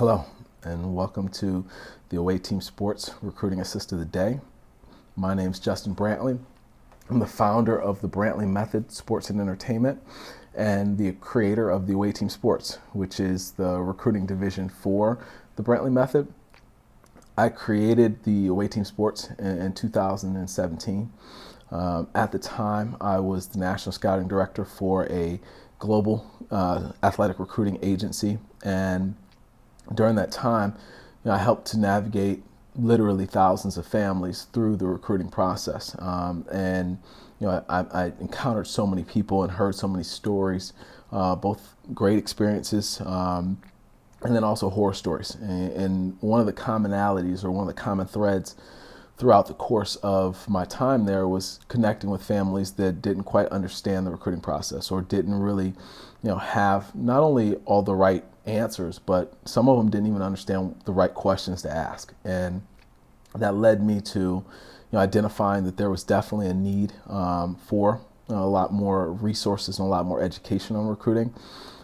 Hello, and welcome to the Away Team Sports Recruiting Assist of the Day. My name is Justin Brantley. I'm the founder of the Brantley Method Sports and Entertainment and the creator of the Away Team Sports, which is the recruiting division for the Brantley Method. I created the Away Team Sports in 2017. At the time, I was the National Scouting Director for a global athletic recruiting agency, and during that time, I helped to navigate literally thousands of families through the recruiting process. I encountered so many people and heard so many stories, both great experiences and then also horror stories. And one of the commonalities or one of the common threads throughout the course of my time there was connecting with families that didn't quite understand the recruiting process or didn't really, have not only all the right answers, but some of them didn't even understand the right questions to ask. And that led me to, identifying that there was definitely a need for a lot more resources and a lot more education on recruiting.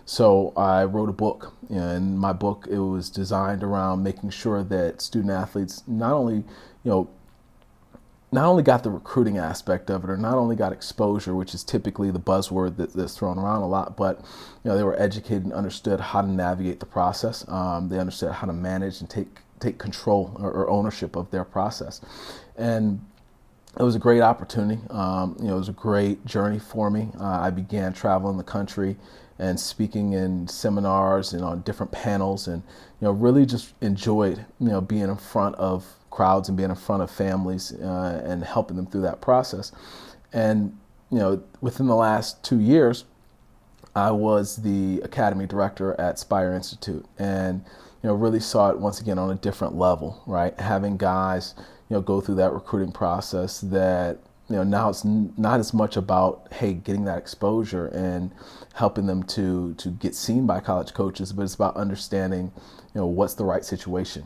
So I wrote a book, and my book, it was designed around making sure that student athletes not only got the recruiting aspect of it, or not only got exposure, which is typically the buzzword that's thrown around a lot, but they were educated and understood how to navigate the process. They understood how to manage and take control or ownership of their process, and it was a great opportunity. It was a great journey for me. I began traveling the country and speaking in seminars and on different panels, and really just enjoyed being in front of crowds and being in front of families and helping them through that process. And within the last 2 years, I was the academy director at Spire Institute, and really saw it once again on a different level, right? Having guys go through that recruiting process that now it's not as much about, hey, getting that exposure and helping them to get seen by college coaches, but it's about understanding what's the right situation,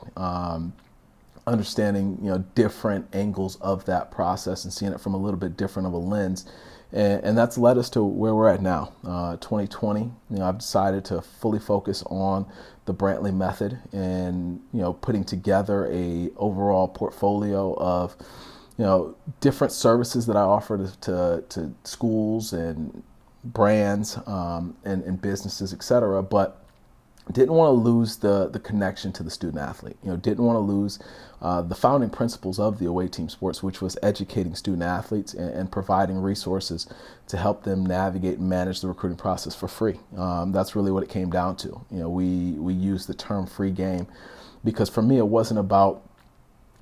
understanding different angles of that process and seeing it from a little bit different of a lens. And that's led us to where we're at now, 2020. I've decided to fully focus on the Brantley Method and putting together a overall portfolio of different services that I offer to schools and brands and businesses, et cetera. But didn't want to lose the connection to the student athlete. Didn't want to lose the founding principles of the Away Team Sports, which was educating student athletes and providing resources to help them navigate and manage the recruiting process for free. That's really what it came down to. We use the term free game because for me it wasn't about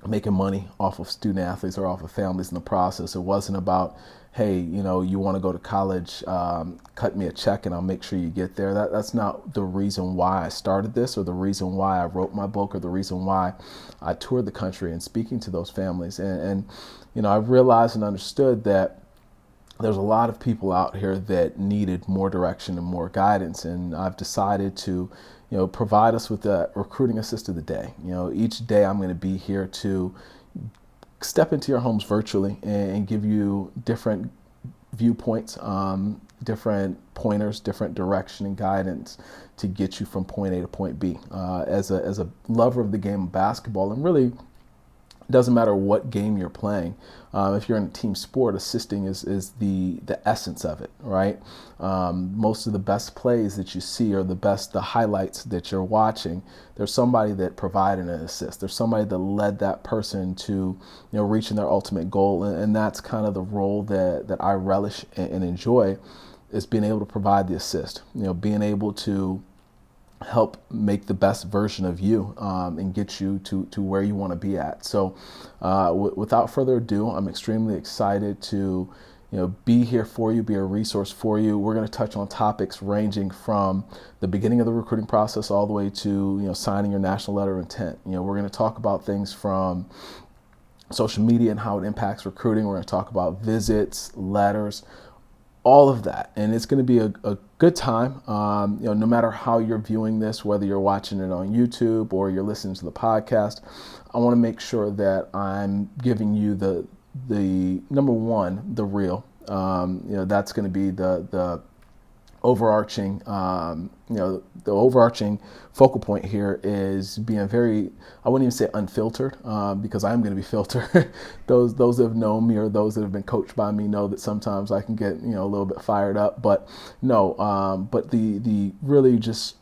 making money off of student athletes or off of families in the process. It wasn't about, hey, you want to go to college, cut me a check and I'll make sure you get there. That's not the reason why I started this, or the reason why I wrote my book, or the reason why I toured the country and speaking to those families. And I realized and understood that there's a lot of people out here that needed more direction and more guidance, and I've decided to provide us with the recruiting assist of the day. Each day I'm going to be here to step into your homes virtually and give you different viewpoints, different pointers, different direction and guidance to get you from point A to point B. As a lover of the game of basketball, and really doesn't matter what game you're playing. If you're in a team sport, assisting is the essence of it, right? Most of the best plays that you see, or the highlights that you're watching, there's somebody that provided an assist. There's somebody that led that person to reaching their ultimate goal, and that's kind of the role that I relish and enjoy, is being able to provide the assist. Being able to help make the best version of you and get you to where you want to be at. So without further ado, I'm extremely excited to be here for you, be a resource for you. We're going to touch on topics ranging from the beginning of the recruiting process all the way to signing your national letter of intent. We're going to talk about things from social media and how it impacts recruiting. We're going to talk about visits, letters, all of that. And it's going to be a good time. No matter how you're viewing this, whether you're watching it on YouTube or you're listening to the podcast, I want to make sure that I'm giving you the number one, the real. That's going to be the overarching, the overarching focal point here is being very, I wouldn't even say unfiltered, because I'm going to be filtered. those that have known me or those that have been coached by me know that sometimes I can get, a little bit fired up, but no, but the really just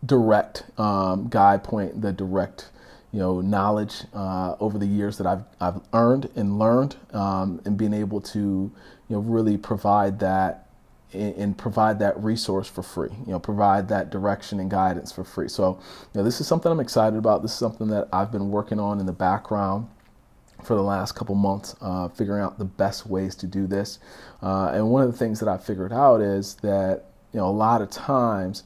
direct guide point, the direct knowledge over the years that I've earned and learned, and being able to really provide that and provide that resource for free, provide that direction and guidance for free. So this is something I'm excited about. This is something that I've been working on in the background for the last couple months, figuring out the best ways to do this. And one of the things that I figured out is that a lot of times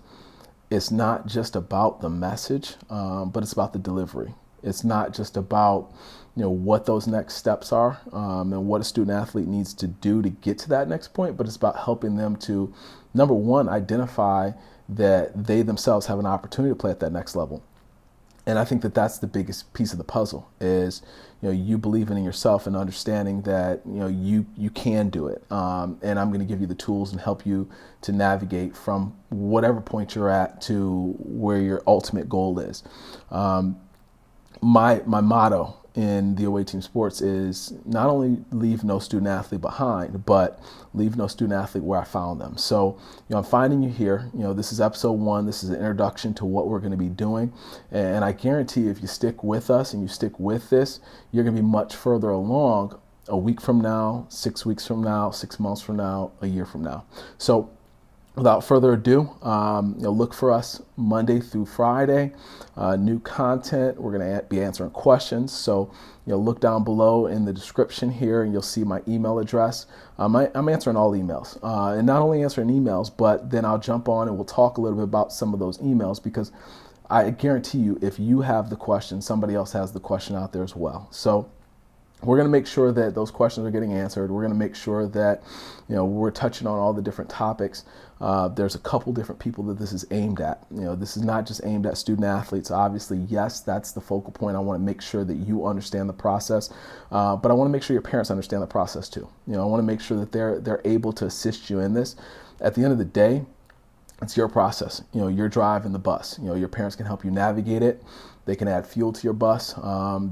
it's not just about the message, but it's about the delivery. It's not just about what those next steps are, and what a student athlete needs to do to get to that next point, but it's about helping them to, number one, identify that they themselves have an opportunity to play at that next level. And I think that that's the biggest piece of the puzzle is, you believing in yourself and understanding that, you can do it. And I'm going to give you the tools and help you to navigate from whatever point you're at to where your ultimate goal is. My motto in the Away Team Sports is not only leave no student athlete behind, but leave no student athlete where I found them. So, I'm finding you here. This is episode 1. This is an introduction to what we're going to be doing. And I guarantee if you stick with us and you stick with this, you're going to be much further along a week from now, 6 weeks from now, 6 months from now, a year from now. So, without further ado, look for us Monday through Friday. New content. We're going to be answering questions. So, look down below in the description here, and you'll see my email address. I'm answering all emails, and not only answering emails, but then I'll jump on and we'll talk a little bit about some of those emails, because I guarantee you, if you have the question, somebody else has the question out there as well. So, we're going to make sure that those questions are getting answered. We're going to make sure that, we're touching on all the different topics. There's a couple different people that this is aimed at. This is not just aimed at student athletes. Obviously, yes, that's the focal point. I want to make sure that you understand the process, but I want to make sure your parents understand the process too. I want to make sure that they're able to assist you in this. At the end of the day, it's your process. You're driving the bus. Your parents can help you navigate it. They can add fuel to your bus.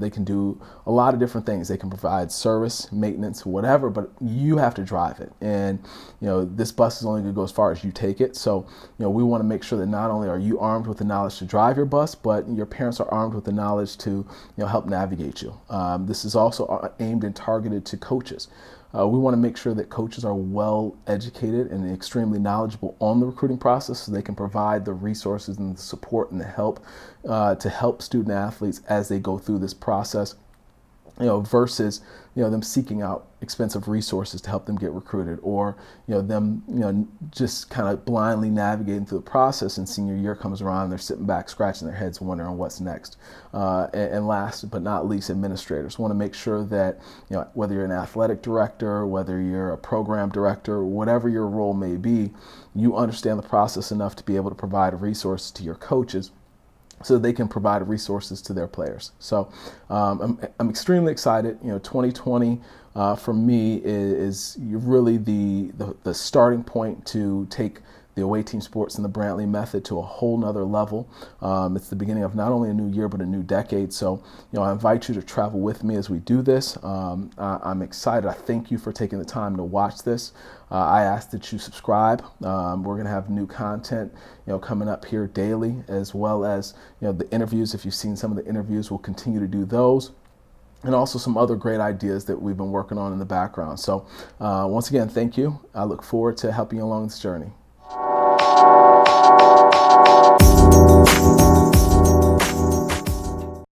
They can do a lot of different things. They can provide service, maintenance, whatever, but you have to drive it. And, this bus is only going to go as far as you take it. So, we want to make sure that not only are you armed with the knowledge to drive your bus, but your parents are armed with the knowledge to, help navigate you. This is also aimed and targeted to coaches. We want to make sure that coaches are well educated and extremely knowledgeable on the recruiting process, so they can provide the resources and the support and the help to help student athletes as they go through this process, versus them seeking out expensive resources to help them get recruited, or them just kind of blindly navigating through the process, and senior year comes around and they're sitting back scratching their heads wondering what's next. And last but not least, administrators want to make sure that whether you're an athletic director, whether you're a program director, whatever your role may be, you understand the process enough to be able to provide resources to your coaches so they can provide resources to their players. So I'm extremely excited. 2020 for me is really the starting point to take the Away Team Sports and the Brantley method to a whole nother level. It's the beginning of not only a new year, but a new decade. So, I invite you to travel with me as we do this. I'm excited. I thank you for taking the time to watch this. I ask that you subscribe. We're going to have new content, coming up here daily, as well as, the interviews. If you've seen some of the interviews, we'll continue to do those, and also some other great ideas that we've been working on in the background. So once again, thank you. I look forward to helping you along this journey.